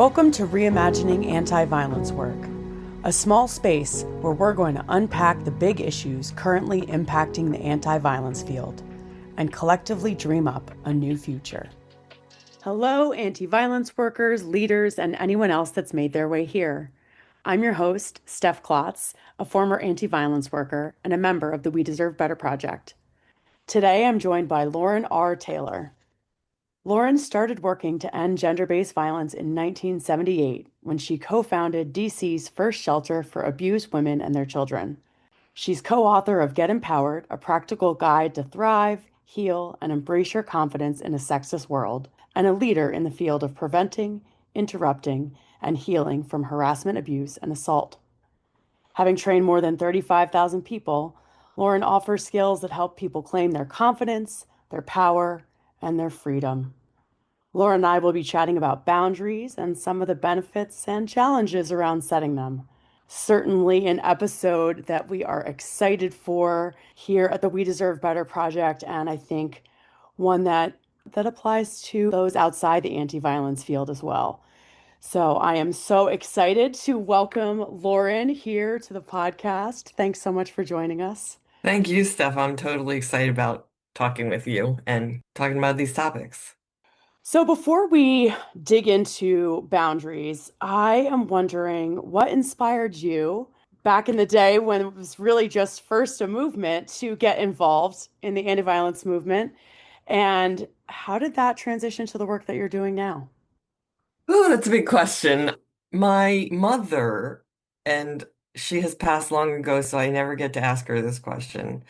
Welcome to Reimagining Anti-Violence Work, a small space where we're going to unpack the big issues currently impacting the anti-violence field and collectively dream up a new future. Hello, anti-violence workers, leaders, and anyone else that's made their way here. I'm your host, Steph, a former anti-violence worker and a member of the We Deserve Better project. Today, I'm joined by Lauren R. Taylor. Lauren started working to end gender-based violence in 1978 when she co-founded DC's first shelter for abused women and their children. She's co-author of Get Empowered, a practical guide to thrive, heal, and embrace your confidence in a sexist world, and a leader in the field of preventing, interrupting, and healing from harassment, abuse, and assault. Having trained more than 35,000 people, Lauren offers skills that help people claim their confidence, their power, and their freedom. Laura and I will be chatting about boundaries and some of the benefits and challenges around setting them. Certainly an episode that we are excited for here at the We Deserve Better project, and I think one that applies to those outside the anti-violence field as well. So I am so excited to welcome Lauren here to the podcast. Thanks so much for joining us. Thank you, Steph. I'm totally excited about talking with you and talking about these topics. So before we dig into boundaries, I am wondering what inspired you back in the day when it was really just first a movement to get involved in the anti-violence movement, and how did that transition to the work that you're doing now? Oh, that's a big question. My mother, and she has passed long ago, so I never get to ask her this question,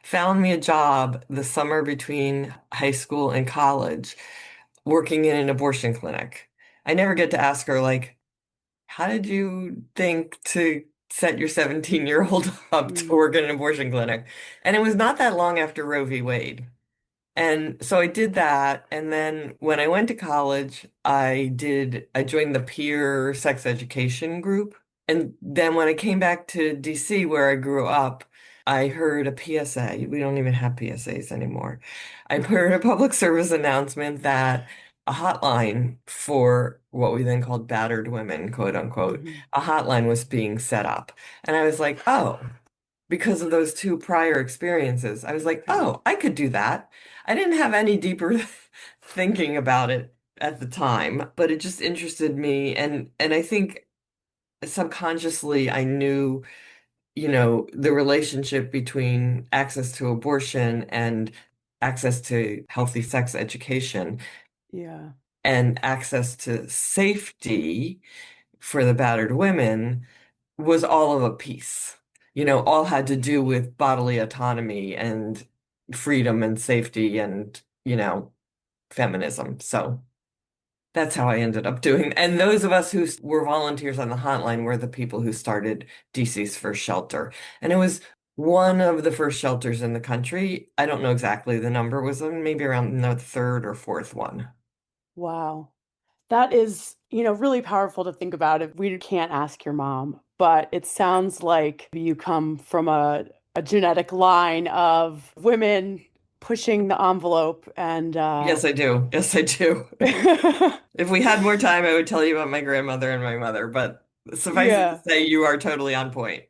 found me a job the summer between high school and college working in an abortion clinic. I never get to ask her, like, how did you think to set your 17-year-old up to Mm, work in an abortion clinic? And it was not that long after Roe v. Wade. And so I did that. And then when I went to college, I joined the peer sex education group. And then when I came back to DC where I grew up, I heard a PSA. We don't even have PSAs anymore. I heard a public service announcement that a hotline for what we then called battered women, quote unquote, mhm, a hotline was being set up. And I was like, oh, because of those two prior experiences, I was like, yeah, oh, I could do that. I didn't have any deeper thinking about it at the time, but it just interested me. And I think subconsciously I knew, the relationship between access to abortion and access to healthy sex education yeah, and access to safety for the battered women was all of a piece. All had to do with bodily autonomy and freedom and safety and, feminism. So that's how I ended up doing. And those of us who were volunteers on the hotline were the people who started DC's first shelter. And it was one of the first shelters in the country. I don't know exactly the number, was maybe around the third or fourth one. wow. That is, really powerful to think about it. We can't ask your mom, but it sounds like you come from a genetic line of women pushing the envelope and Yes, I do. Yes, I do. If we had more time, I would tell you about my grandmother and my mother, but suffice it to yeah. say, you are totally on point.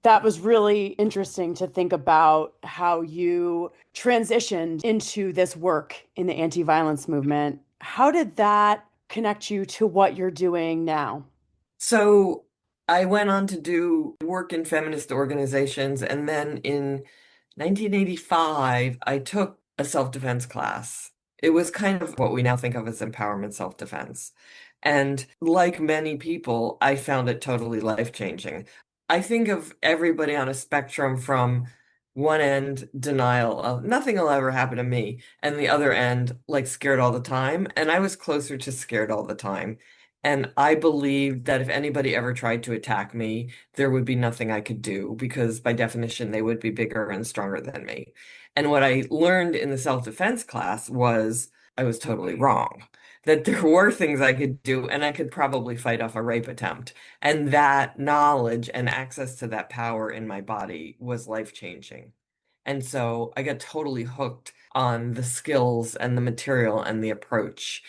That was really interesting to think about how you transitioned into this work in the anti-violence movement. How did that connect you to what you're doing now? So I went on to do work in feminist organizations, and then in 1985, I took a self-defense class. It was kind of what we now think of as empowerment self-defense. And like many people, I found it totally life-changing. I think of everybody on a spectrum from one end, denial of nothing will ever happen to me, and the other end, like scared all the time. And I was closer to scared all the time. And I believed that if anybody ever tried to attack me, there would be nothing I could do because by definition, they would be bigger and stronger than me. And what I learned in the self-defense class was I was totally wrong, that there were things I could do and I could probably fight off a rape attempt. And that knowledge and access to that power in my body was life-changing. And so I got totally hooked on the skills and the material and the approach.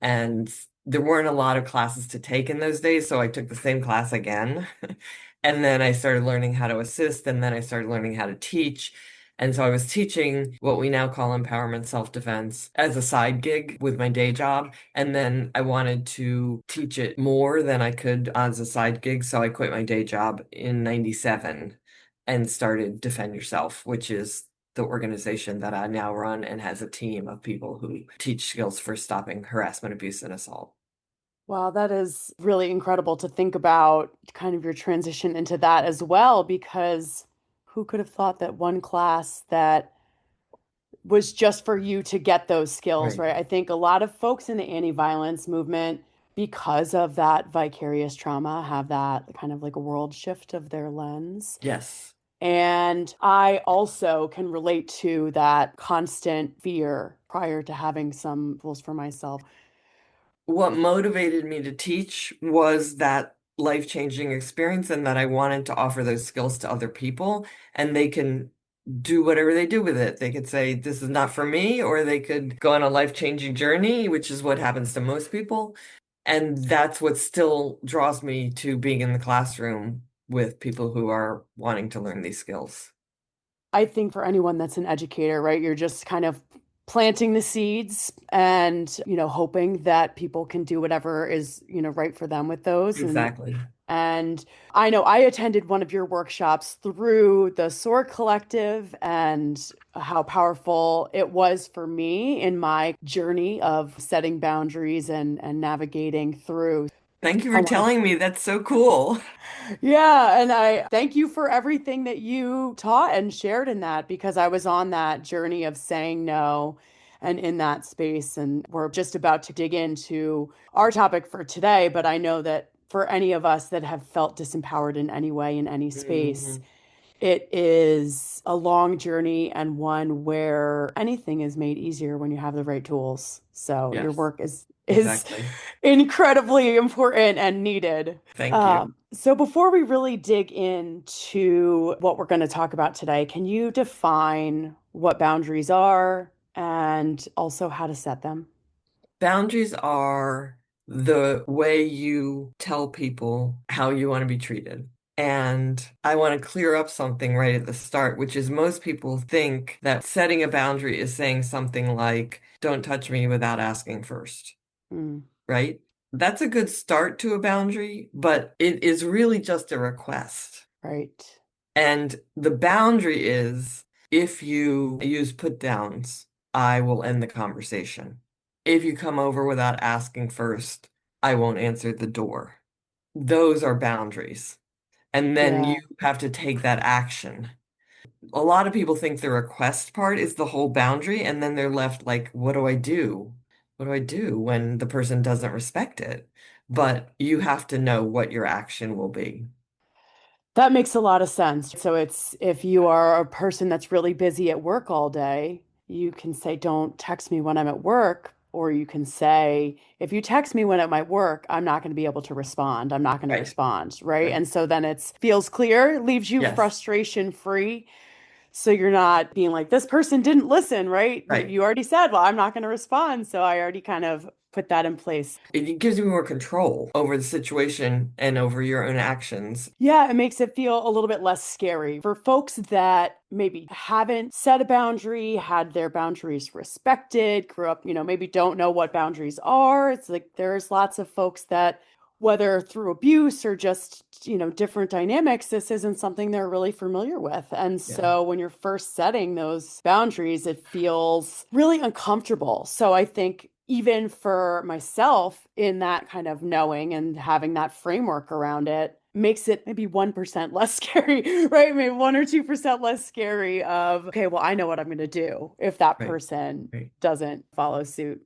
And there weren't a lot of classes to take in those days, so I took the same class again. And then I started learning how to assist, and then I started learning how to teach. And so I was teaching what we now call empowerment self-defense as a side gig with my day job. And then I wanted to teach it more than I could as a side gig. So I quit my day job in 97 and started Defend Yourself, which is the organization that I now run and has a team of people who teach skills for stopping harassment, abuse, and assault. Wow, that is really incredible to think about kind of your transition into that as well, because who could have thought that one class that was just for you to get those skills, Right. right? I think a lot of folks in the anti-violence movement, because of that vicarious trauma, have that kind of like a world shift of their lens. Yes. And I also can relate to that constant fear prior to having some tools for myself. What motivated me to teach was that life-changing experience and that I wanted to offer those skills to other people and they can do whatever they do with it. They could say, this is not for me, or they could go on a life-changing journey, which is what happens to most people. And that's what still draws me to being in the classroom with people who are wanting to learn these skills. I think for anyone that's an educator, right, you're just kind of planting the seeds and, hoping that people can do whatever is, right for them with those. Exactly. And I know I attended one of your workshops through the SOAR Collective and how powerful it was for me in my journey of setting boundaries and navigating through. Thank you I for want telling me. That's so cool. Yeah, and I thank you for everything that you taught and shared in that because I was on that journey of saying no and in that space. And we're just about to dig into our topic for today, but I know that for any of us that have felt disempowered in any way in any space, Mhm. it is a long journey and one where anything is made easier when you have the right tools. So your Yes, work is exactly. incredibly important and needed. Thank you. So before we really dig into what we're going to talk about today, can you define what boundaries are and also how to set them? Boundaries are the way you tell people how you want to be treated. And I want to clear up something right at the start, which is most people think that setting a boundary is saying something like, don't touch me without asking first, Mm, right? That's a good start to a boundary, but it is really just a request. right. And the boundary is if you use put downs, I will end the conversation. If you come over without asking first, I won't answer the door. Those are boundaries. And then Yeah. you have to take that action. A lot of people think the request part is the whole boundary, and then they're left like, what do I do? What do I do when the person doesn't respect it? But you have to know what your action will be. That makes a lot of sense. So it's if you are a person that's really busy at work all day, you can say, don't text me when I'm at work. Or you can say, if you text me when I'm at work, I'm not going to be able to respond. I'm not going to Right, respond. Right. right. And so then it feels clear, leaves you Yes, frustration free. So you're not being like, this person didn't listen. Right. right. You already said, well, I'm not going to respond. So I already kind of put that in place. It gives you more control over the situation and over your own actions. Yeah, it makes it feel a little bit less scary for folks that maybe haven't set a boundary, had their boundaries respected, grew up, maybe don't know what boundaries are. It's like there's lots of folks that, whether through abuse or just, different dynamics, this isn't something they're really familiar with. And Yeah. so when you're first setting those boundaries, it feels really uncomfortable. So I think even for myself in that kind of knowing and having that framework around it makes it maybe 1% less scary, right? Maybe 1 or 2% less scary of, okay, well, I know what I'm going to do if that Right, person right. doesn't follow suit.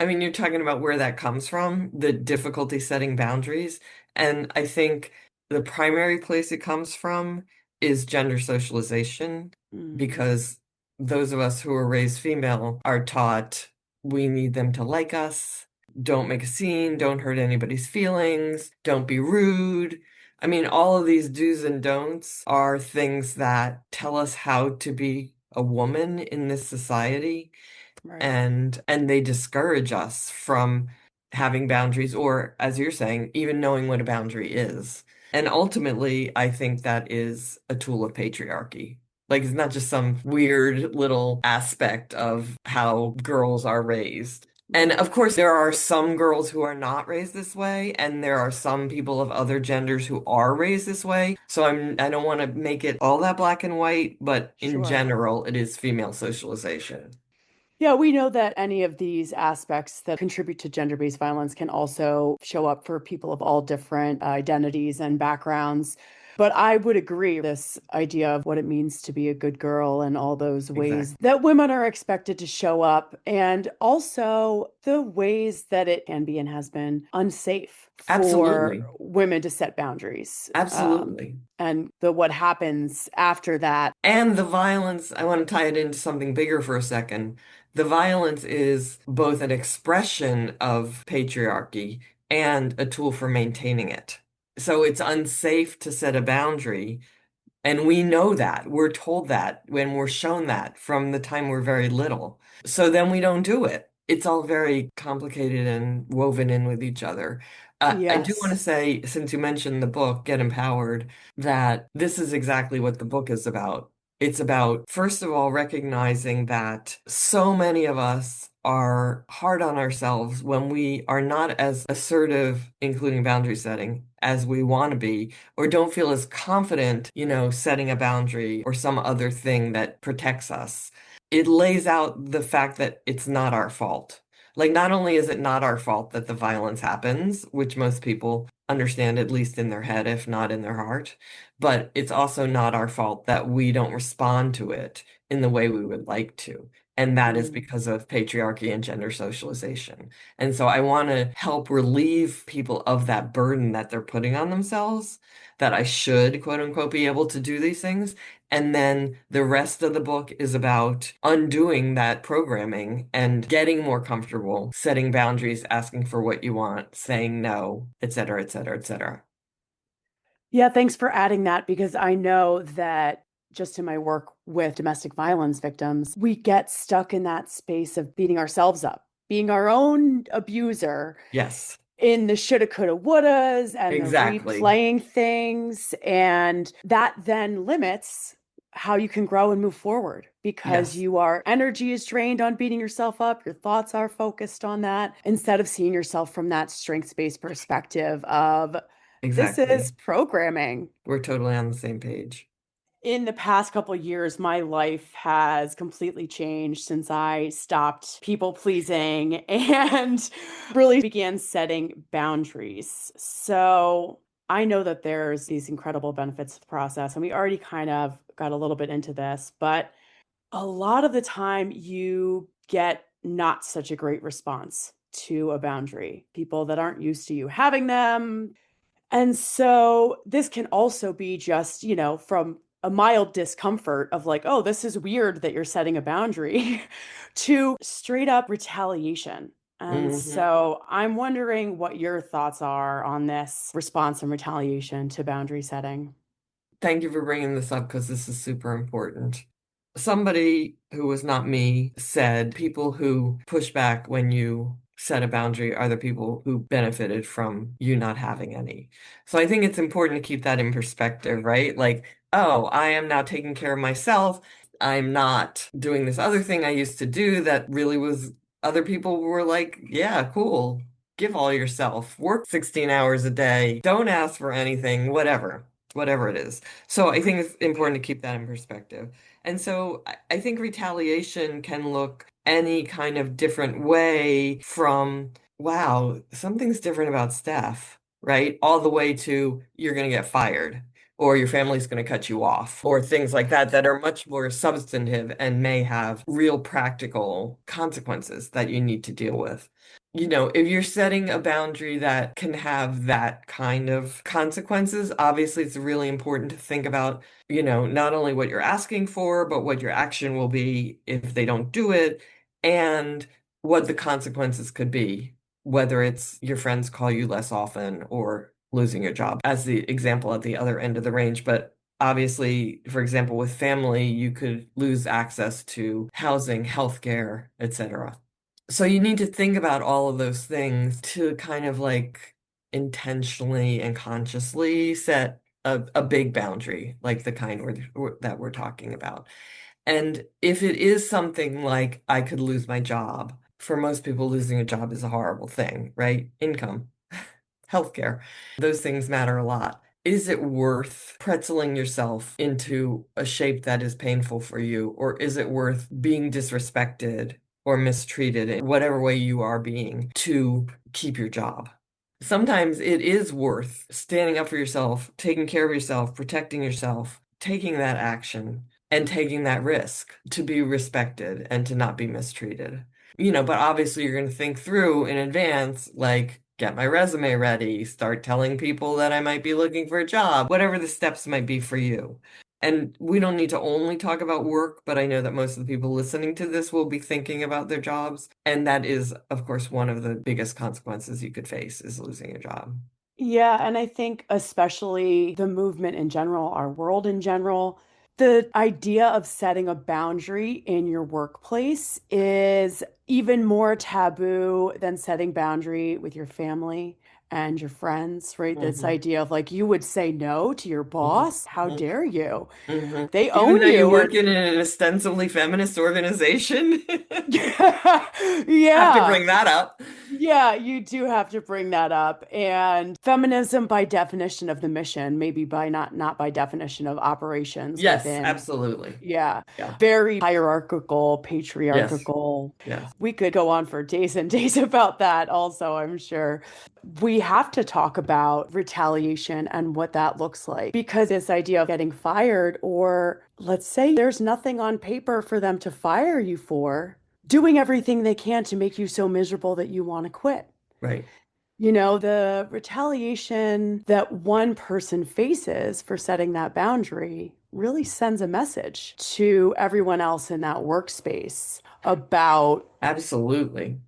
I mean, you're talking about where that comes from, the difficulty setting boundaries. And I think the primary place it comes from is gender socialization, Mm, because those of us who are raised female are taught we need them to like us, don't make a scene, don't hurt anybody's feelings, don't be rude. I mean, all of these do's and don'ts are things that tell us how to be a woman in this society right. and they discourage us from having boundaries, or as you're saying, even knowing what a boundary is. And ultimately, I think that is a tool of patriarchy. Like, it's not just some weird little aspect of how girls are raised. And of course, there are some girls who are not raised this way, and there are some people of other genders who are raised this way. So I don't want to make it all that black and white, but in Sure. general, it is female socialization. Yeah, we know that any of these aspects that contribute to gender-based violence can also show up for people of all different identities and backgrounds. But I would agree, this idea of what it means to be a good girl and all those ways Exactly. that women are expected to show up, and also the ways that it can be and has been unsafe for Absolutely. women to set boundaries. Absolutely. And the what happens after that. And the violence, I want to tie it into something bigger for a second. The violence is both an expression of patriarchy and a tool for maintaining it. So it's unsafe to set a boundary, and we know that. We're told that when we're shown that from the time we're very little. So then we don't do it. It's all very complicated and woven in with each other. I do want to Yes. say, since you mentioned the book, Get Empowered, that this is exactly what the book is about. It's about, first of all, recognizing that so many of us are hard on ourselves when we are not as assertive, including boundary setting, as we want to be, or don't feel as confident, setting a boundary or some other thing that protects us. It lays out the fact that it's not our fault. Like, not only is it not our fault that the violence happens, which most people understand, at least in their head, if not in their heart, but it's also not our fault that we don't respond to it in the way we would like to. And that is Mm. because of patriarchy and gender socialization. And so I want to help relieve people of that burden that they're putting on themselves, that I should, quote unquote, be able to do these things. And then the rest of the book is about undoing that programming and getting more comfortable, setting boundaries, asking for what you want, saying no, et cetera, et cetera, et cetera. Yeah, thanks for adding that because I know that just in my work with domestic violence victims, we get stuck in that space of beating ourselves up, being our own abuser Yes, in the shoulda, coulda, wouldas and the exactly. replaying things. And that then limits how you can grow and move forward because Yes, your energy is drained on beating yourself up. Your thoughts are focused on that instead of seeing yourself from that strengths-based perspective of this is exactly. programming. We're totally on the same page. In the past couple years, my life has completely changed since I stopped people pleasing and really began setting boundaries. So I know that there's these incredible benefits to the process, and we already kind of got a little bit into this, but a lot of the time you get not such a great response to a boundary. People that aren't used to you having them, and so this can also be just, from a mild discomfort of like, oh, this is weird that you're setting a boundary to straight up retaliation. And Hmm. so I'm wondering what your thoughts are on this response and retaliation to boundary setting. Thank you for bringing this up because this is super important. Somebody who was not me said people who push back when you set a boundary are the people who benefited from you not having any. So I think it's important to keep that in perspective, right? Like, oh, I am now taking care of myself. I'm not doing this other thing I used to do that really was, other people were like, yeah, cool. Give all yourself. Work 16 hours a day. Don't ask for anything, whatever it is. So I think it's important to keep that in perspective. And so I think retaliation can look any kind of different way from, wow, something's different about Steph, right? All the way to you're going to get fired or your family's going to cut you off or things like that that are much more substantive and may have real practical consequences that you need to deal with. If you're setting a boundary that can have that kind of consequences, obviously it's really important to think about, not only what you're asking for, but what your action will be if they don't do it and what the consequences could be, whether it's your friends call you less often or losing your job, as the example at the other end of the range. But obviously, for example, with family, you could lose access to housing, healthcare, etc. So you need to think about all of those things to kind of like intentionally and consciously set a big boundary, like the kind that we're talking about. And if it is something like I could lose my job, for most people, losing a job is a horrible thing, right? Income, healthcare, those things matter a lot. Is it worth pretzeling yourself into a shape that is painful for you, or is it worth being disrespected or mistreated in whatever way you are being to keep your job? Sometimes it is worth standing up for yourself, taking care of yourself, protecting yourself, taking that action and taking that risk to be respected and to not be mistreated. But obviously you're going to think through in advance, like get my resume ready, start telling people that I might be looking for a job, whatever the steps might be for you. And we don't need to only talk about work, but I know that most of the people listening to this will be thinking about their jobs. And that is, of course, one of the biggest consequences you could face is losing a job. Yeah, and I think especially the movement in general, our world in general, the idea of setting a boundary in your workplace is even more taboo than setting boundary with your family and your friends, right? This Hmm. idea of like you would say no to your Hmm. boss. How dare you? Hmm. They Even own though you you work and in an ostensibly feminist organization, have to yeah. bring that up. Yeah, you do have to bring that up. And feminism by definition of the mission, maybe by not by definition of operations Yes, within. absolutely. Yeah, Yeah. very hierarchical, Yes. patriarchal. Yes. We could go on for days and days about that also, I'm sure. We have to talk about retaliation and what that looks like because this idea of getting fired, or let's say there's nothing on paper for them to fire you for, doing everything they can to make you so miserable that you want to quit. Right. The retaliation that one person faces for setting that boundary really sends a message to everyone else in that workspace about Absolutely.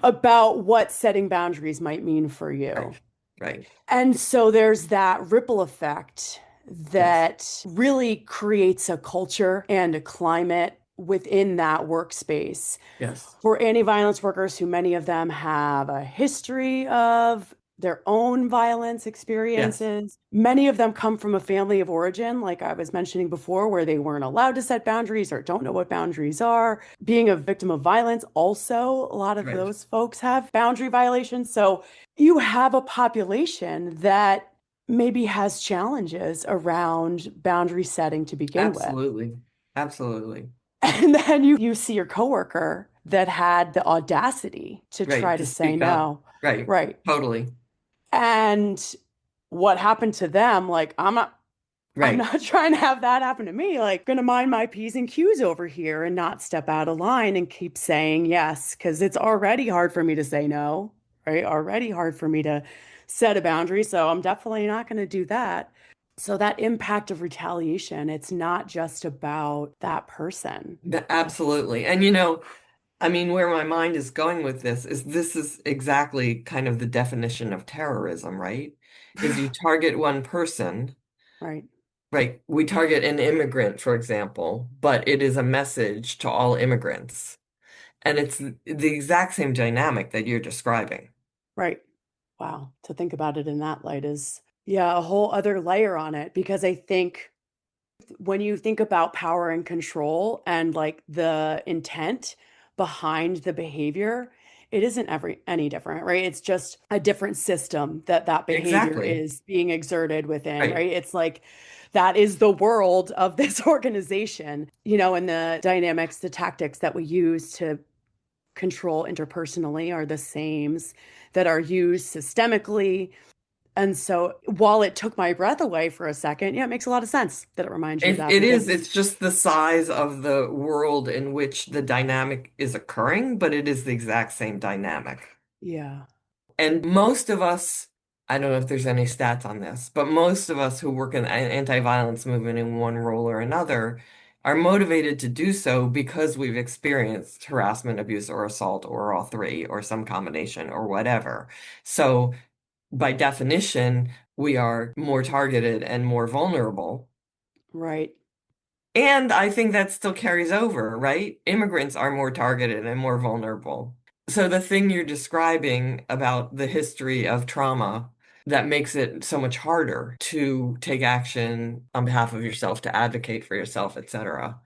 about what setting boundaries might mean for you. Right. Right. And so there's that ripple effect Yes. that really creates a culture and a climate within that workspace Yes. for anti-violence workers who many of them have a history of their own violence Yes. experiences. Many of them come from a family of origin, like I was mentioning before, where they weren't allowed to set boundaries or don't know what boundaries are. Being a victim of violence, also, a lot of Right. those folks have boundary violations. So you have a population that maybe has challenges around boundary setting to begin with. Absolutely. Absolutely. And then you see your coworker that had the audacity to Right. try To to say speak up. no. Right. Right. Totally. And what happened to them? Like, I'm Right. not trying to have that happen to me. Like, gonna mind my P's and Q's over here and not step out of line and keep saying yes, because it's already hard for me to say no, right? Already hard for me to set a boundary. So I'm definitely not going to do that. So that impact of retaliation, it's not just about that person. Absolutely. And I mean, where my mind is going with this is exactly kind of the definition of terrorism, right? Is you target one person, Right. right? We target an immigrant, for example, but it is a message to all immigrants. And it's the exact same dynamic that you're describing. Right. Wow. To think about it in that light is, yeah, a whole other layer on it because I think when you think about power and control and like the intent behind the behavior, it isn't any different, right? It's just a different system that behavior Exactly. is being exerted within, Right. right? It's like that is the world of this organization, and the dynamics, the tactics that we use to control interpersonally are the same that are used systemically. And so while it took my breath away for a second, yeah, it makes a lot of sense that it reminds you of that It is, because, it's just the size of the world in which the dynamic is occurring, but it is the exact same dynamic. yeah, And most of us, I don't know if there's any stats on this, but most of us who work in the anti-violence movement in one role or another are motivated to do so because we've experienced harassment, abuse, or assault, or all three, or some combination, or whatever. So by definition, we are more targeted and more vulnerable. right. And I think that still carries over, right? Immigrants are more targeted and more vulnerable. So the thing you're describing about the history of trauma that makes it so much harder to take action on behalf of yourself, to advocate for yourself, etc.,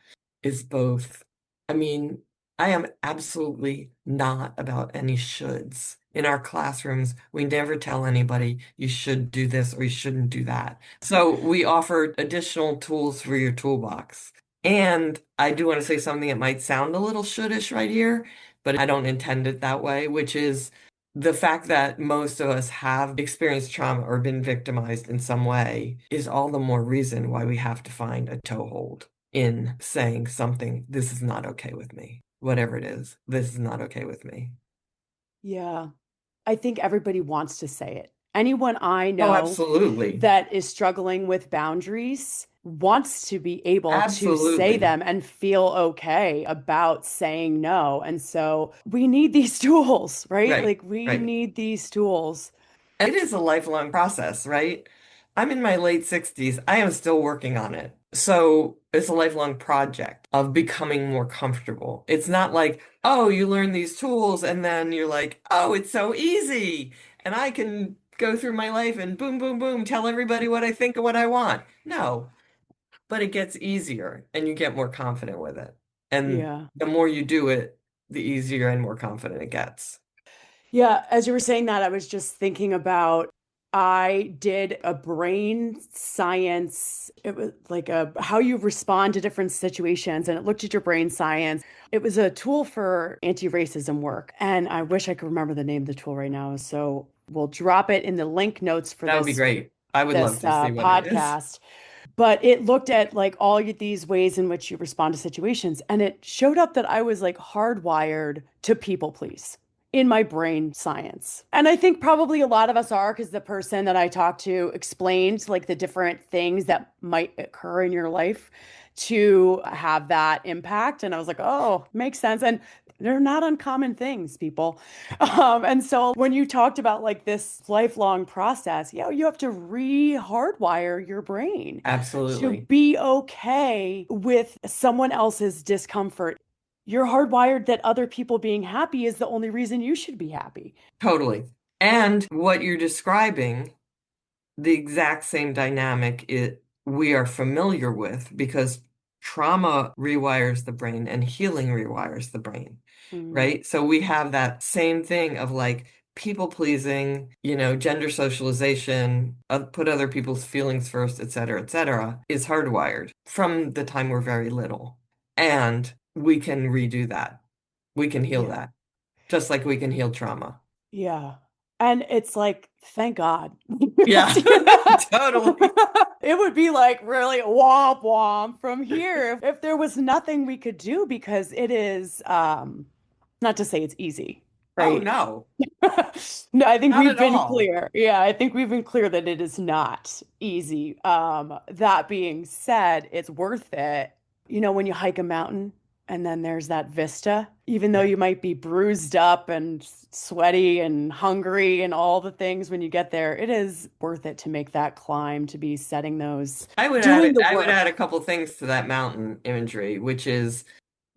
is both. I mean, I am absolutely not about any shoulds. In our classrooms, we never tell anybody you should do this or you shouldn't do that. So we offer additional tools for your toolbox. And I do want to say something that might sound a little shouldish right here, but I don't intend it that way, which is the fact that most of us have experienced trauma or been victimized in some way is all the more reason why we have to find a toehold in saying something, this is not okay with me. Whatever it is, this is not okay with me. Yeah. I think everybody wants to say it. Anyone I Oh, know absolutely. that is struggling with boundaries wants to be able to say Absolutely. them and feel okay about saying no. And so we need these tools, right? Right, Like we right. need these tools. It is a lifelong process, right? I'm in my late 60s. I am still working on it. So it's a lifelong project of becoming more comfortable. It's not like, oh, you learn these tools and then you're like, oh, it's so easy. And I can go through my life and boom, boom, boom, tell everybody what I think and what I want. No, but it gets easier and you get more confident with it. And Yeah. the more you do it, the easier and more confident it gets. Yeah, as you were saying that, I was just thinking about I did a brain science. It was like a how you respond to different situations, and it looked at your brain science. It was a tool for anti-racism work, and I wish I could remember the name of the tool right now. So we'll drop it in the link notes for That would be this great. I would love this to see what it is. podcast. But it looked at like all these ways in which you respond to situations, and it showed up that I was like hardwired to people please in my brain science. And I think probably a lot of us are because the person that I talked to explained like the different things that might occur in your life to have that impact. And I was like, oh, makes sense. And they're not uncommon things, people. And so when you talked about like this lifelong process, you have to re-hardwire your brain to Absolutely. be okay with someone else's discomfort. You're hardwired that other people being happy is the only reason you should be happy. Totally. And what you're describing, the exact same dynamic we are familiar with because trauma rewires the brain and healing rewires the brain, Mm, right? So we have that same thing of like people pleasing, gender socialization, put other people's feelings first, et cetera, is hardwired from the time we're very little. And we can redo that. We can heal yeah. that, just like we can heal trauma. Yeah. And it's like, thank God. Yeah, Because, you know, totally. it would be like really womp womp from here if there was nothing we could do because it is not to say it's easy, Oh, right? no, No, I think not we've at been all. clear. Yeah, I think we've been clear that it is not easy. That being said, it's worth it. You know, when you hike a mountain and then there's that vista, even though Yeah. you might be bruised up and sweaty and hungry and all the things when you get there, it is worth it to make that climb, to be setting those, doing the I would add a work. couple things to that mountain imagery, which is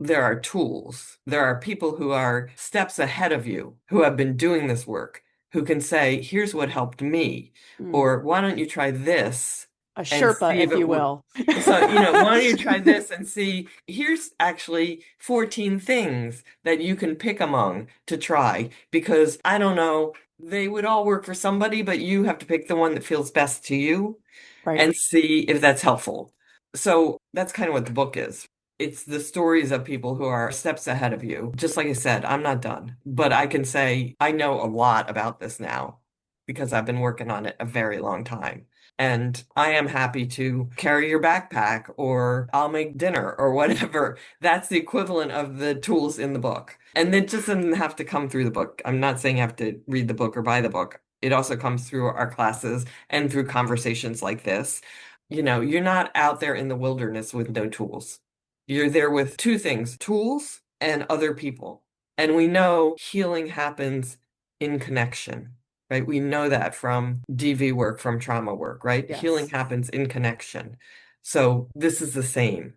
there are tools. There are people who are steps ahead of you who have been doing this work, who can say, here's what helped me, Mm, or why don't you try this a and Sherpa, see if if it you works. will. So, why don't you try this and see, here's actually 14 things that you can pick among to try, because I don't know, they would all work for somebody, but you have to pick the one that feels best to you Right. and see if that's helpful. So that's kind of what the book is. It's the stories of people who are steps ahead of you. Just like I said, I'm not done, but I can say I know a lot about this now because I've been working on it a very long time. And I am happy to carry your backpack or I'll make dinner or whatever. That's the equivalent of the tools in the book. And it just doesn't have to come through the book. I'm not saying you have to read the book or buy the book. It also comes through our classes and through conversations like this. You're not out there in the wilderness with no tools. You're there with two things, tools and other people. And we know healing happens in connection, right? We know that from DV work, from trauma work, right? Healing Yes. happens in connection. So this is the same.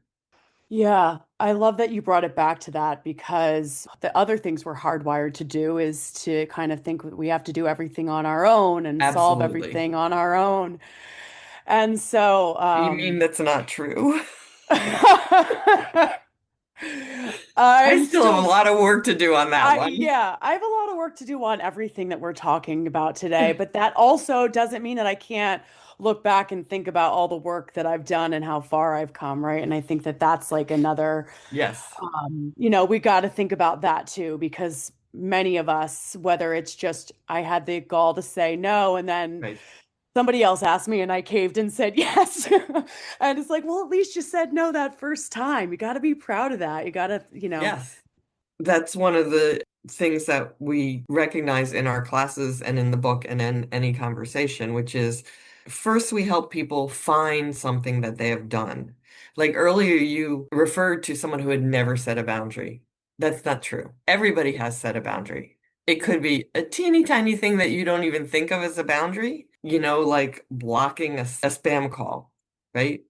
Yeah, I love that you brought it back to that because the other things we're hardwired to do is to kind of think we have to do everything on our own and solve Absolutely. everything on our own. And so, You mean that's not true? I I'm still have a still, lot of work to do on that one. yeah, I have a lot of work to do on everything that we're talking about today, but that also doesn't mean that I can't look back and think about all the work that I've done and how far I've come, right? And I think that that's like another, Yes, we got to think about that too, because many of us, whether it's just I had the gall to say no, and then right. somebody else asked me and I caved and said yes. And it's like, well, at least you said no that first time. You got to be proud of that. You got to. Yes. That's one of the things that we recognize in our classes and in the book and in any conversation, which is first we help people find something that they have done. Like earlier, you referred to someone who had never set a boundary. That's not true. Everybody has set a boundary. It could be a teeny tiny thing that you don't even think of as a boundary, like blocking a spam call, right?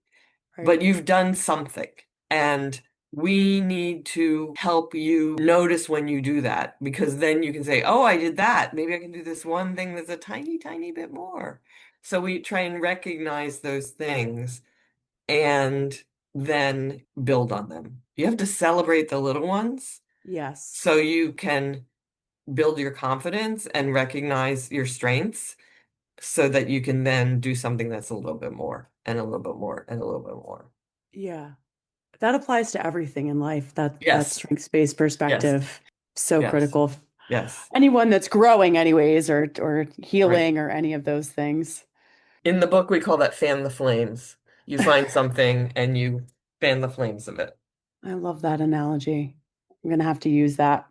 Right. But you've done something. And we need to help you notice when you do that because then you can say, oh, I did that. Maybe I can do this one thing that's a tiny, tiny bit more. So we try and recognize those things and then build on them. You have to celebrate the little ones Yes. so you can build your confidence and recognize your strengths so that you can then do something that's a little bit more and a little bit more and a little bit more. Yeah. That applies to everything in life. That Yes. strengths-based Yes. perspective, so Yes. critical. Yes. Anyone that's growing anyways or Right. healing or any of those things. In the book, we call that fan the flames. You find something and you fan the flames of it. I love that analogy. I'm gonna have to use that.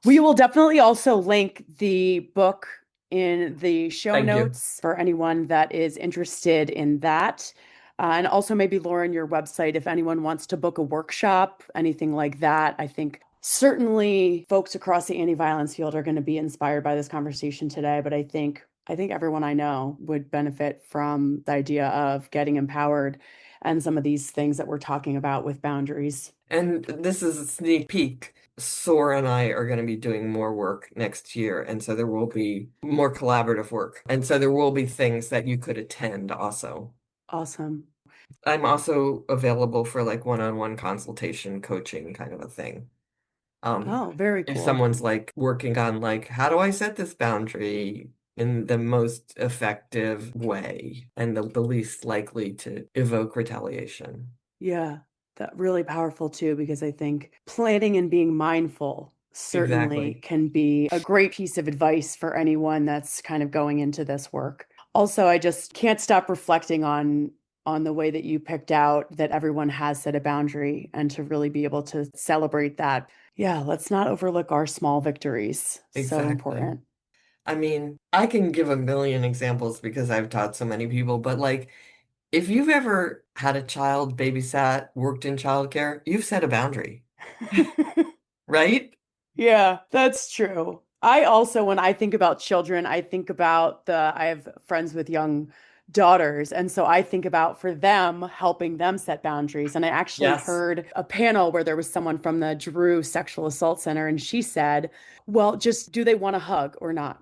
We will definitely also link the book in the show Thank you. notes for anyone that is interested in that. And also maybe Lauren, your website, if anyone wants to book a workshop, anything like that. I think certainly folks across the anti-violence field are going to be inspired by this conversation today, but I think everyone I know would benefit from the idea of getting empowered and some of these things that we're talking about with boundaries. And this is a sneak peek. Sora and I are going to be doing more work next year. And so there will be more collaborative work. And so there will be things that you could attend also. Awesome. I'm also available for like one-on-one consultation, coaching kind of a thing. Um, Oh, very if cool. someone's like working on like, how do I set this boundary in the most effective way and the least likely to evoke retaliation? Yeah, that really powerful too, because I think planning and being mindful certainly Exactly. can be a great piece of advice for anyone that's kind of going into this work. Also, I just can't stop reflecting on the way that you picked out that everyone has set a boundary and to really be able to celebrate that. Yeah, let's not overlook our small victories. So Exactly. important. I mean, I can give a million examples because I've taught so many people, but like if you've ever had a child babysat, worked in childcare, you've set a boundary, right? Yeah, that's true. I also, when I think about children, I think about I have friends with young daughters. And so I think about for them, helping them set boundaries. And I actually Yes. heard a panel where there was someone from the Drew Sexual Assault Center, and she said, well, just do they want a hug or not?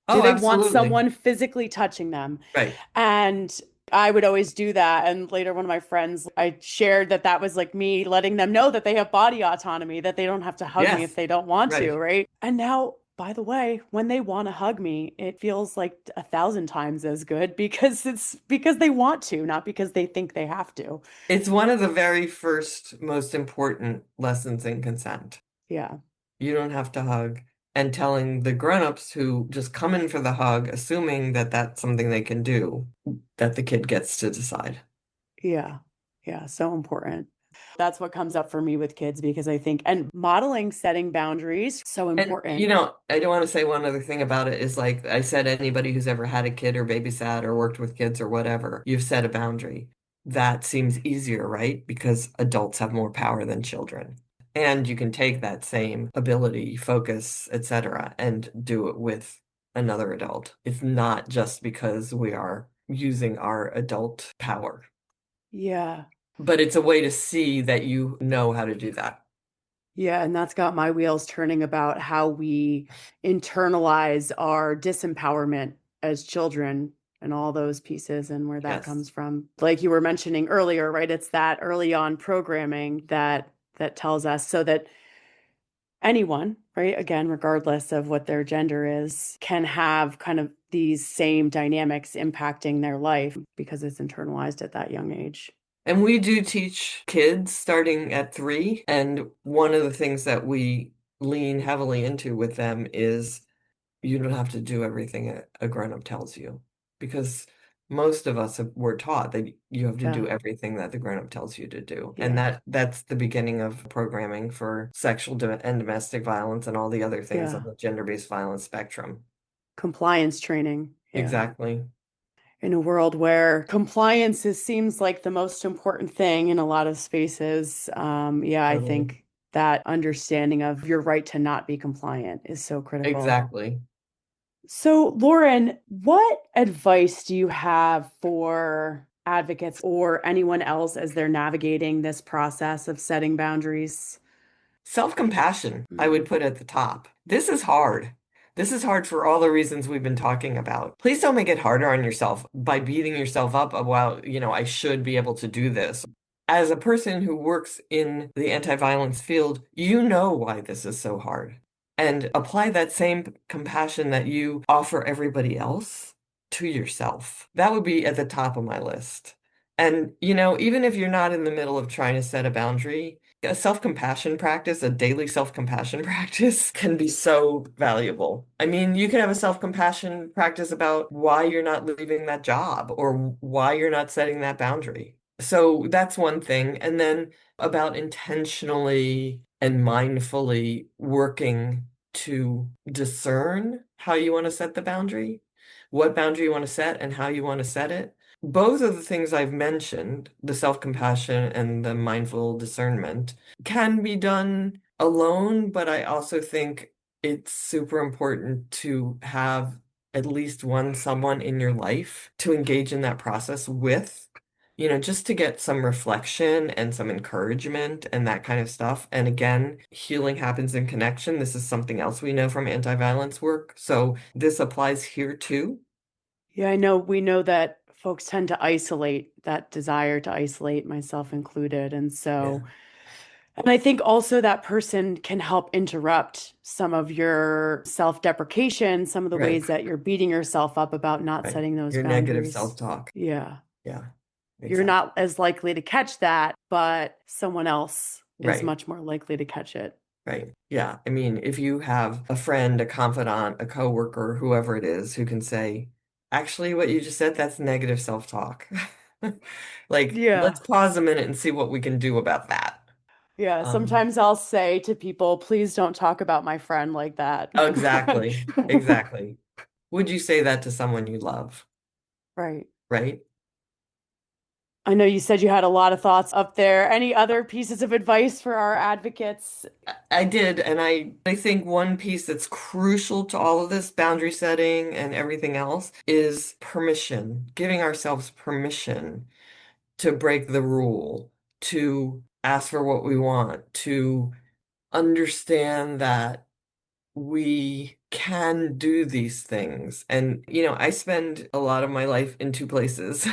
Do Oh, they want absolutely. someone physically touching them? Right. And I would always do that. And later, one of my friends, I shared that that was like me letting them know that they have body autonomy, that they don't have to hug me if Yes. they don't want to, Right. right? And now, by the way, when they want to hug me, it feels like 1,000 times as good because it's because they want to, not because they think they have to. It's one of the very first most important lessons in consent. Yeah. You don't have to hug. And telling the grown-ups who just come in for the hug, assuming that that's something they can do, that the kid gets to decide. Yeah. Yeah. So important. That's what comes up for me with kids because I think, and modeling setting boundaries, so And important. I don't want to say one other thing about it is like I said, anybody who's ever had a kid or babysat or worked with kids or whatever, you've set a boundary. That seems easier, right? Because adults have more power than children. And you can take that same ability, focus, etc., and do it with another adult. It's not just because we are using our adult power. Yeah. But it's a way to see that you know how to do that. Yeah, and that's got my wheels turning about how we internalize our disempowerment as children and all those pieces and where that Yes. comes from. Like you were mentioning earlier, right? It's that early on programming that tells us so that anyone, right, again, regardless of what their gender is, can have kind of these same dynamics impacting their life because it's internalized at that young age. And we do teach kids starting at 3. And one of the things that we lean heavily into with them is you don't have to do everything a grown-up tells you. Because most of us were taught that you have to Yeah. do everything that the grown-up tells you to do. And Yeah. that's the beginning of programming for sexual and domestic violence and all the other things on Yeah. the gender-based violence spectrum. Compliance training. Yeah. Exactly. In a world where compliance seems like the most important thing in a lot of spaces. Yeah, I Totally. think that understanding of your right to not be compliant is so critical. Exactly. So, Lauren, what advice do you have for advocates or anyone else as they're navigating this process of setting boundaries? Self-compassion, I Mm, would put at the top. This is hard. This is hard for all the reasons we've been talking about. Please don't make it harder on yourself by beating yourself up about, I should be able to do this. As a person who works in the anti-violence field, you know why this is so hard. And apply that same compassion that you offer everybody else to yourself. That would be at the top of my list. And, even if you're not in the middle of trying to set a boundary, a self-compassion practice, a daily self-compassion practice can be so valuable. I mean, you can have a self-compassion practice about why you're not leaving that job or why you're not setting that boundary. So that's one thing. And then about intentionally and mindfully working to discern how you want to set the boundary, what boundary you want to set, and how you want to set it. Both of the things I've mentioned, the self-compassion and the mindful discernment, can be done alone, but I also think it's super important to have at least someone in your life to engage in that process with, just to get some reflection and some encouragement and that kind of stuff. And again, healing happens in connection. This is something else we know from anti-violence work. So this applies here too. Yeah, I know we know that folks tend to isolate, that desire to isolate, myself included. And Yeah, so, and I think also that person can help interrupt some of your self-deprecation, some of the right, ways that you're beating yourself up about not right. setting those Your negative boundaries. self-talk. Yeah. Yeah, You're exactly. not as likely to catch that, but someone else is Right. much more likely to catch it. Right. Yeah. I mean, if you have a friend, a confidant, a coworker, whoever it is, who can say, actually, what you just said, that's negative self-talk. Like, let's Yeah. pause a minute and see what we can do about that. Yeah. Um, Sometimes I'll say to people, please don't talk about my friend like that. exactly. Exactly. Would you say that to someone you love? Right. Right? I know you said you had a lot of thoughts up there. Any other pieces of advice for our advocates? I did, and I think one piece that's crucial to all of this boundary setting and everything else is permission, giving ourselves permission to break the rule, to ask for what we want, to understand that we can do these things. And, I spend a lot of my life in two places.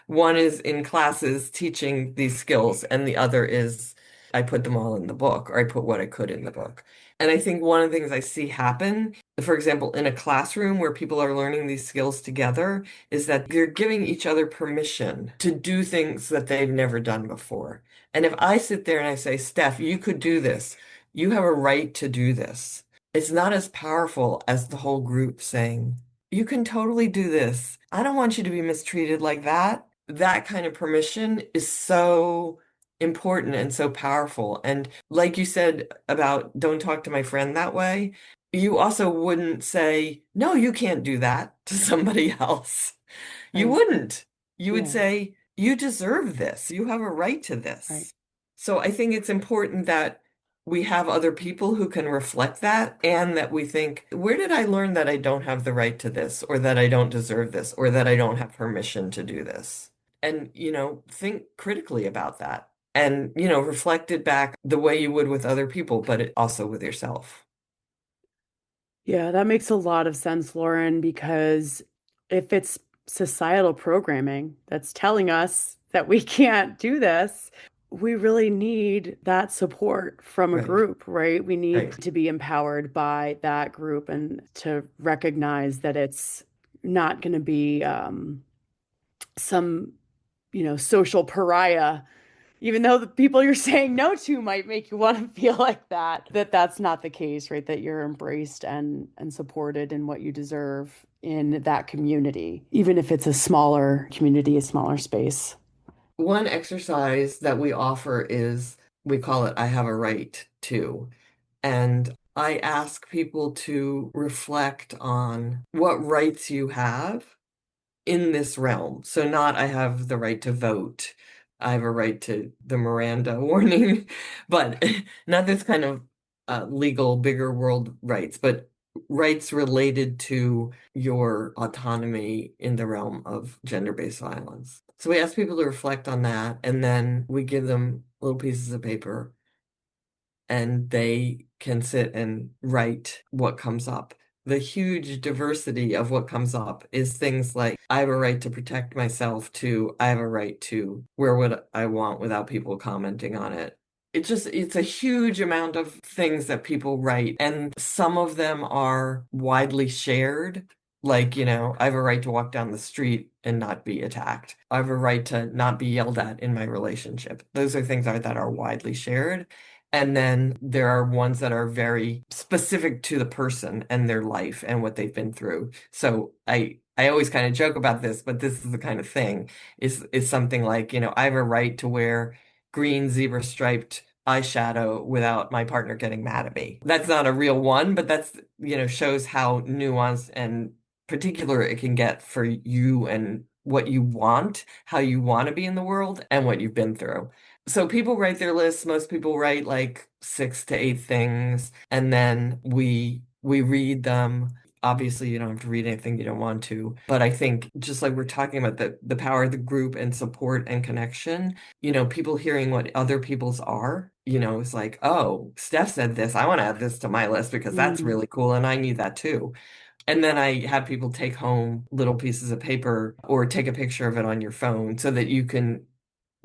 One is in classes teaching these skills, and the other is I put them all in the book, or I put what I could in the book. And I think one of the things I see happen, for example, in a classroom where people are learning these skills together, is that they're giving each other permission to do things that they've never done before. And if I sit there and I say, Steph, you could do this, you have a right to do this, it's not as powerful as the whole group saying, you can totally do this. I don't want you to be mistreated like that. That kind of permission is so important and so powerful. And like you said about don't talk to my friend that way, you also wouldn't say, no, you can't do that to somebody else. You Right. wouldn't. You would Yeah. say, you deserve this. You have a right to Right. this. So I think it's important that we have other people who can reflect that and that we think, where did I learn that I don't have the right to this, or that I don't deserve this, or that I don't have permission to do this? and, think critically about that and, reflect it back the way you would with other people, but also with yourself. Yeah, that makes a lot of sense, Lauren, because if it's societal programming that's telling us that we can't do this, we really need that support from a Right. group, right? We need Right. to be empowered by that group and to recognize that it's not going to be some, social pariah, even though the people you're saying no to might make you want to feel like that's not the case, right? That you're embraced and supported in what you deserve in that community, even if it's a smaller community, a smaller space. One exercise that we offer is we call it I have a right to. And I ask people to reflect on what rights you have in this realm. So, not I have the right to vote, I have a right to the Miranda warning, but not this kind of legal, bigger world rights, but rights related to your autonomy in the realm of gender-based violence. So, we ask people to reflect on that, and then we give them little pieces of paper and they can sit and write what comes up. The huge diversity of what comes up is things like I have a right to protect myself to I have a right to wear what I want without people commenting on it. It's a huge amount of things that people write, and some of them are widely shared. Like, I have a right to walk down the street and not be attacked. I have a right to not be yelled at in my relationship. Those are things that are widely shared. And then there are ones that are very specific to the person and their life and what they've been through. So I always kind of joke about this, but this is the kind of thing is something like, I have a right to wear green zebra striped eyeshadow without my partner getting mad at me. That's not a real one, but that's, shows how nuanced and particular it can get for you and what you want, how you want to be in the world, and what you've been through. So people write their lists. Most people write like 6 to 8 things, and then we read them. Obviously, you don't have to read anything you don't want to, but I think just like we're talking about the power of the group and support and connection, people hearing what other people's are, it's like, oh, Steph said this. I want to add this to my list because that's Mm, really cool, and I need that too. And then I have people take home little pieces of paper or take a picture of it on your phone so that you can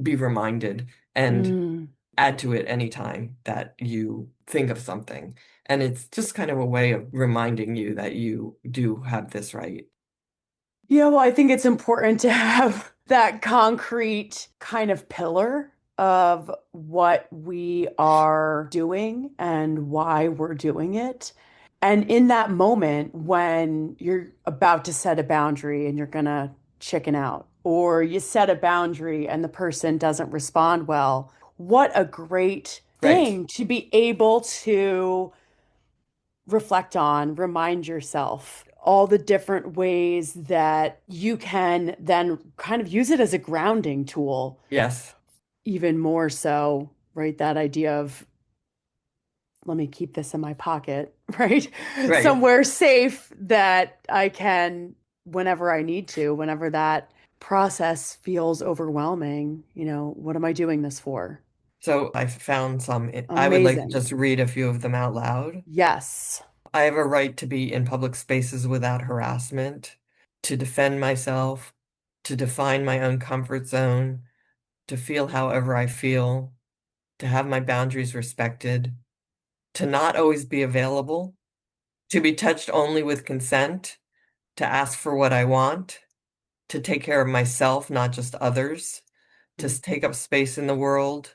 be reminded and mm. add to it anytime that you think of something. And it's just kind of a way of reminding you that you do have this right. Yeah, well, I think it's important to have that concrete kind of pillar of what we are doing and why we're doing it. And in that moment when you're about to set a boundary and you're gonna chicken out, or you set a boundary and the person doesn't respond well, what a great Right. thing to be able to reflect on, remind yourself all the different ways that you can then kind of use it as a grounding tool, Yes. even more so, right? That idea of, let me keep this in my pocket, right? Right. Somewhere safe that I can, whenever I need to, whenever that process feels overwhelming, what am I doing this for? So I found some, I would like to Amazing. just read a few of them out loud. Yes. I have a right to be in public spaces without harassment, to defend myself, to define my own comfort zone, to feel however I feel, to have my boundaries respected, to not always be available, to be touched only with consent, to ask for what I want, to take care of myself, not just others, to take up space in the world,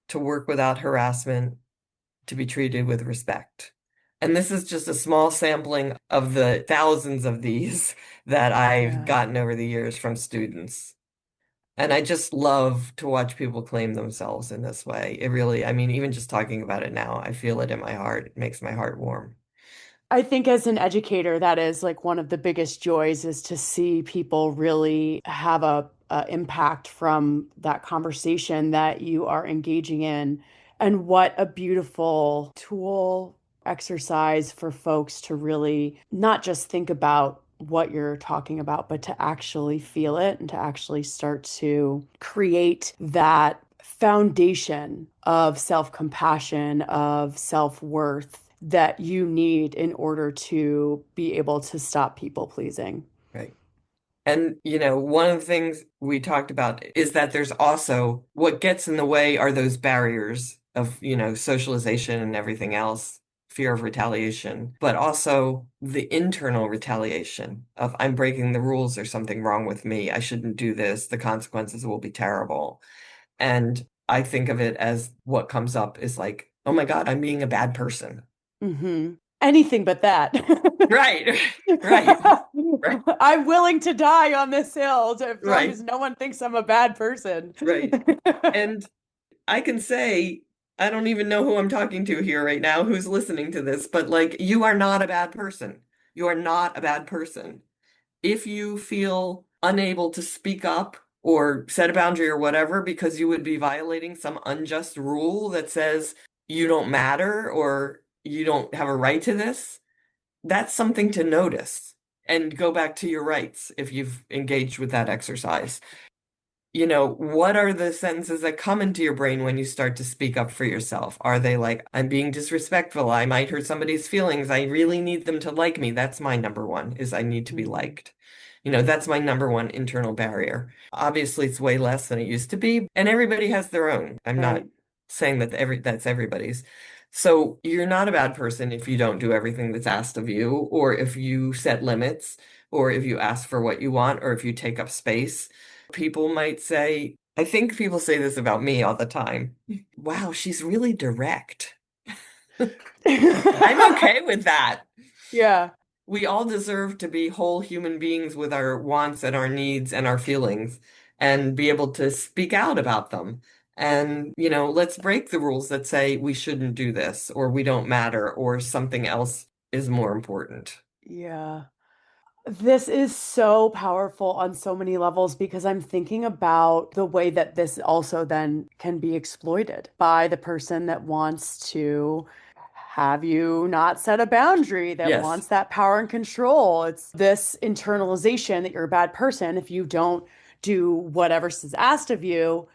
to work without harassment, to be treated with respect. And this is just a small sampling of the thousands of these that I've Yeah. gotten over the years from students. And I just love to watch people claim themselves in this way. It really, I mean, even just talking about it now, I feel it in my heart. It makes my heart warm. I think as an educator, that is like one of the biggest joys is to see people really have a impact from that conversation that you are engaging in. And what a beautiful tool exercise for folks to really not just think about what you're talking about, but to actually feel it and to actually start to create that foundation of self-compassion, of self-worth that you need in order to be able to stop people pleasing. Right. And, one of the things we talked about is that there's also what gets in the way are those barriers of, socialization and everything else, fear of retaliation, but also the internal retaliation of I'm breaking the rules, there's something wrong with me, I shouldn't do this, the consequences will be terrible. And I think of it as what comes up is like, oh my God, I'm being a bad person. Anything but that. Right, right, right, I'm willing to die on this hill as long right, as no one thinks I'm a bad person. right. And I can say, I don't even know who I'm talking to here right now, who's listening to this, but like, you are not a bad person. You are not a bad person. If you feel unable to speak up or set a boundary or whatever because you would be violating some unjust rule that says you don't matter or you don't have a right to this, that's something to notice and go back to your rights if you've engaged with that exercise. What are the sentences that come into your brain when you start to speak up for yourself? Are they like, I'm being disrespectful, I might hurt somebody's feelings, I really need them to like me? That's my number one, is I need to be Mhm. liked. That's my number one internal barrier. Obviously, it's way less than it used to be, and everybody has their own. I'm not Right. saying that that's everybody's. So you're not a bad person if you don't do everything that's asked of you, or if you set limits, or if you ask for what you want, or if you take up space. People might say, I think people say this about me all the time. Wow, she's really direct. I'm okay with that. Yeah. We all deserve to be whole human beings with our wants and our needs and our feelings and be able to speak out about them. And, let's break the rules that say we shouldn't do this or we don't matter or something else is more important. Yeah. This is so powerful on so many levels because I'm thinking about the way that this also then can be exploited by the person that wants to have you not set a boundary, that Yes, wants that power and control. It's this internalization that you're a bad person if you don't do whatever is asked of you.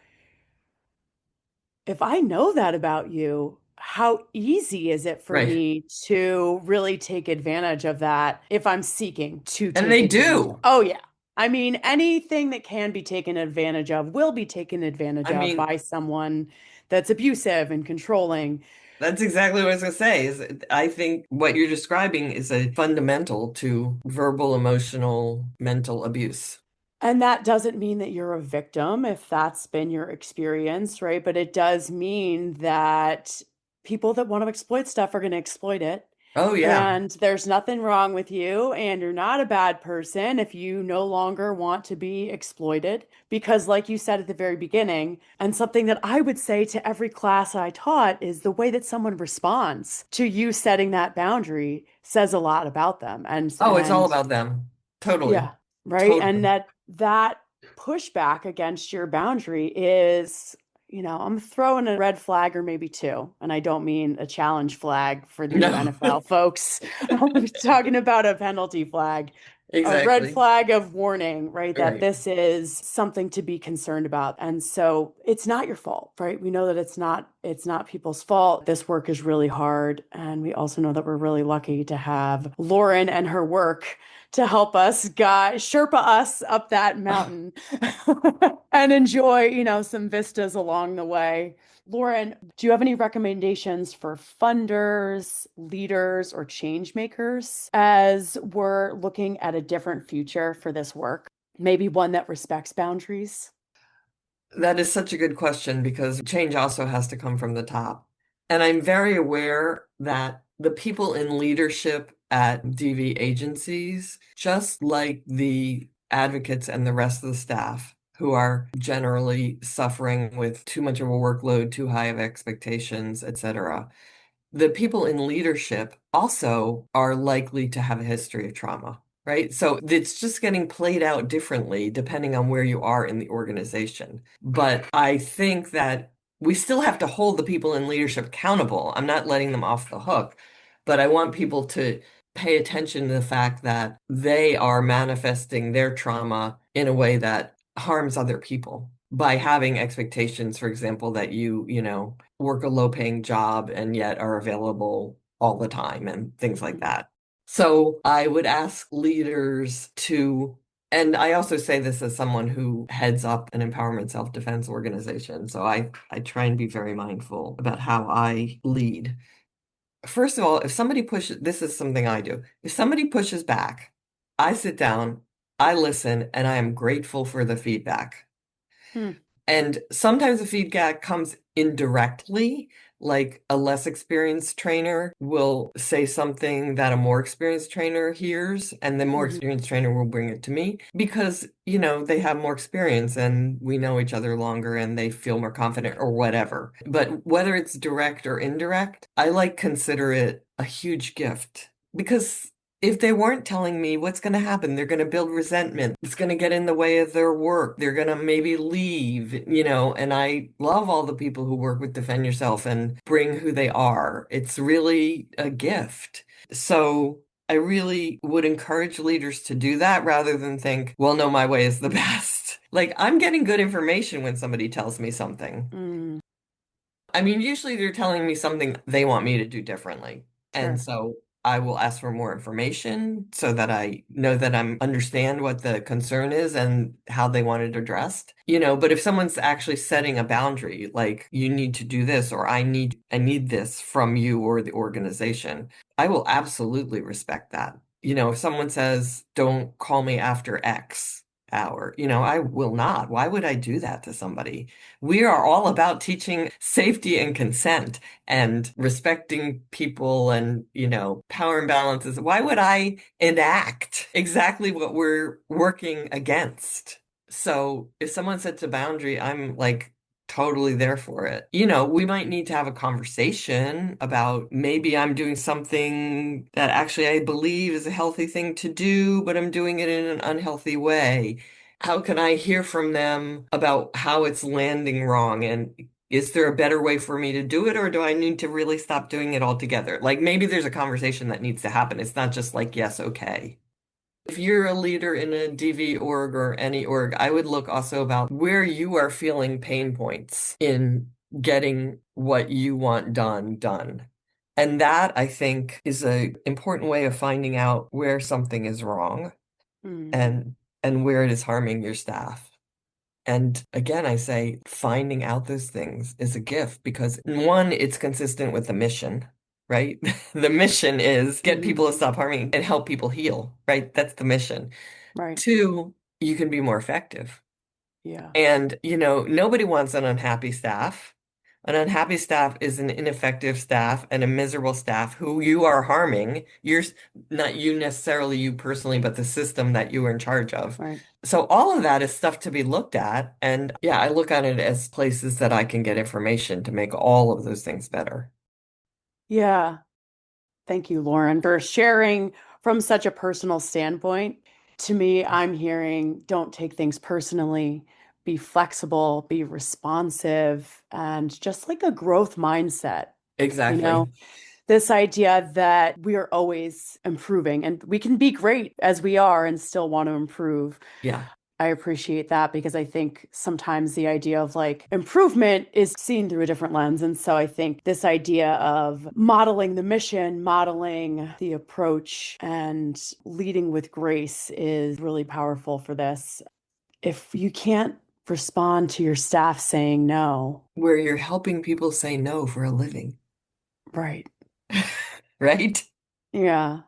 If I know that about you, how easy is it for right. me to really take advantage of that if I'm seeking to And take they advantage of? do. Oh, yeah. I mean, anything that can be taken advantage of will be taken advantage I of mean, by someone that's abusive and controlling. that's exactly what I was going to say. Is I think what you're describing is a fundamental to verbal, emotional, mental abuse. And that doesn't mean that you're a victim if that's been your experience, right? But it does mean that people that want to exploit stuff are going to exploit it. Oh yeah. And there's nothing wrong with you, and you're not a bad person if you no longer want to be exploited. Because, like you said at the very beginning, and something that I would say to every class I taught is the way that someone responds to you setting that boundary says a lot about them. Oh, it's all about them. Totally. Yeah, right. And Totally. that pushback against your boundary is, I'm throwing a red flag or maybe two. And I don't mean a challenge flag for you No. NFL folks. I'm talking about a penalty flag, a red Exactly. flag of warning, right? That Right. this is something to be concerned about. And so it's not your fault, right? We know that it's not people's fault. This work is really hard. And we also know that we're really lucky to have Lauren and her work to help us Sherpa us up that mountain and enjoy, some vistas along the way. Lauren, do you have any recommendations for funders, leaders, or change makers as we're looking at a different future for this work? Maybe one that respects boundaries? That is such a good question because change also has to come from the top. And I'm very aware that the people in leadership at DV agencies, just like the advocates and the rest of the staff who are generally suffering with too much of a workload, too high of expectations, etc., the people in leadership also are likely to have a history of trauma, right? So it's just getting played out differently depending on where you are in the organization. But I think that we still have to hold the people in leadership accountable. I'm not letting them off the hook, but I want people to pay attention to the fact that they are manifesting their trauma in a way that harms other people by having expectations, for example, that you work a low-paying job and yet are available all the time and things like Mhm. that. So I would ask leaders to, and I also say this as someone who heads up an empowerment self-defense organization. So I try and be very mindful about how I lead. First of all, if somebody pushes, this is something I do. If somebody pushes back, I sit down, I listen, and I am grateful for the feedback. Hmm. And sometimes the feedback comes indirectly, like a less experienced trainer will say something that a more experienced trainer hears, and the more Mhm. experienced trainer will bring it to me because they have more experience and we know each other longer and they feel more confident or whatever. But whether it's direct or indirect, I like consider it a huge gift because if they weren't telling me what's going to happen, they're going to build resentment. It's going to get in the way of their work. They're going to maybe leave, and I love all the people who work with Defend Yourself and bring who they are. It's really a gift. So I really would encourage leaders to do that rather than think, well, no, my way is the best. Like, I'm getting good information when somebody tells me something. Mm, I mean, usually they're telling me something they want me to do differently. And sure. so I will ask for more information so that I know that I'm understand what the concern is and how they want it addressed. But if someone's actually setting a boundary, like you need to do this or I need this from you or the organization, I will absolutely respect that. If someone says, don't call me after X hour, I will not. Why would I do that to somebody? We are all about teaching safety and consent and respecting people and power imbalances. Why would I enact exactly what we're working against? So if someone sets a boundary, I'm like totally there for it. We might need to have a conversation about maybe I'm doing something that actually I believe is a healthy thing to do, but I'm doing it in an unhealthy way. How can I hear from them about how it's landing wrong? And is there a better way for me to do it, or do I need to really stop doing it altogether? Like maybe there's a conversation that needs to happen. It's not just like, yes, okay. If you're a leader in a DV org or any org, I would look also about where you are feeling pain points in getting what you want done. And that I think is a important way of finding out where something is wrong Mm, and where it is harming your staff. And again, I say finding out those things is a gift because one, it's consistent with the mission, right? The mission is get mhm. people to stop harming and help people heal, right? That's the mission. Right. Two, you can be more effective. Yeah. And nobody wants an unhappy staff. An unhappy staff is an ineffective staff and a miserable staff who you are harming. Not you necessarily, you personally, but the system that you are in charge of. Right. So all of that is stuff to be looked at. And yeah, I look at it as places that I can get information to make all of those things better. Yeah. Thank you, Lauren, for sharing from such a personal standpoint. To me, I'm hearing don't take things personally, be flexible, be responsive, and just like a growth mindset. You know, Exactly. this idea that we are always improving and we can be great as we are and still want to improve. Yeah. I appreciate that because I think sometimes the idea of like improvement is seen through a different lens. And so I think this idea of modeling the mission, modeling the approach, and leading with grace is really powerful for this. If you can't respond to your staff saying no, Where you're helping people say no for a living, right? right? Yeah.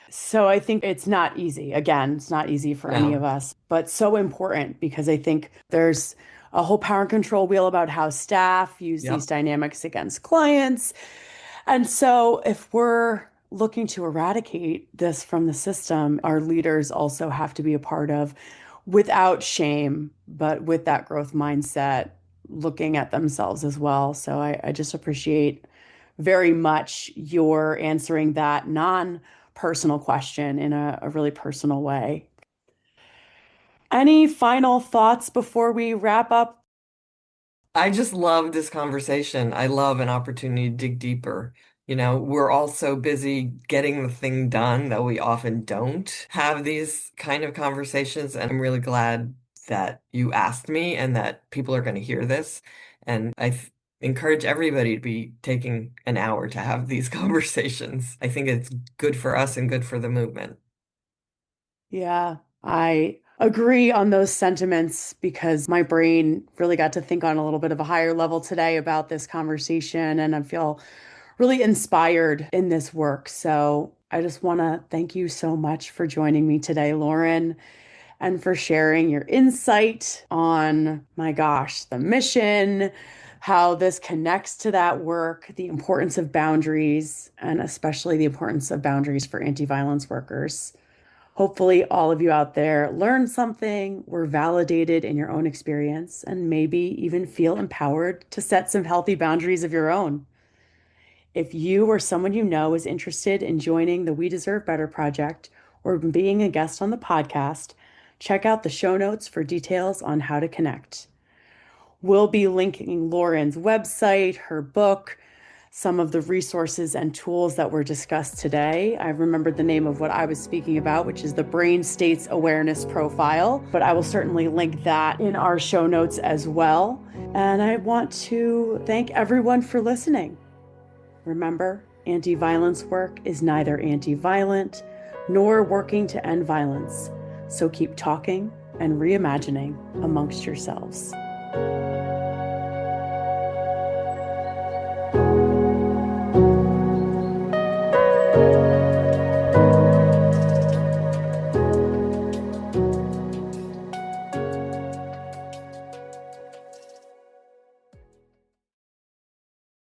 So I think it's not easy. Again, it's not easy for any of No. us, but so important because I think there's a whole power and control wheel about how staff use these Yep. dynamics against clients. And so if we're looking to eradicate this from the system, our leaders also have to be a part of without shame, but with that growth mindset, looking at themselves as well. So I just appreciate very much your answering that non-personal question in a really personal way. Any final thoughts before we wrap up? I just love this conversation. I love an opportunity to dig deeper. We're all so busy getting the thing done that we often don't have these kind of conversations. And I'm really glad that you asked me and that people are going to hear this. And encourage everybody to be taking an hour to have these conversations. I think it's good for us and good for the movement. Yeah, I agree on those sentiments because my brain really got to think on a little bit of a higher level today about this conversation, and I feel really inspired in this work. So I just want to thank you so much for joining me today, Lauren, and for sharing your insight on, my gosh, the mission, how this connects to that work, the importance of boundaries, and especially the importance of boundaries for anti-violence workers. Hopefully, all of you out there learned something, were validated in your own experience, and maybe even feel empowered to set some healthy boundaries of your own. If you or someone you know is interested in joining the We Deserve Better project or being a guest on the podcast, check out the show notes for details on how to connect. We'll be linking Lauren's website, her book, some of the resources and tools that were discussed today. I remembered the name of what I was speaking about, which is the Brain States Awareness Profile, but I will certainly link that in our show notes as well. And I want to thank everyone for listening. Remember, anti-violence work is neither anti-violent nor working to end violence. So keep talking and reimagining amongst yourselves.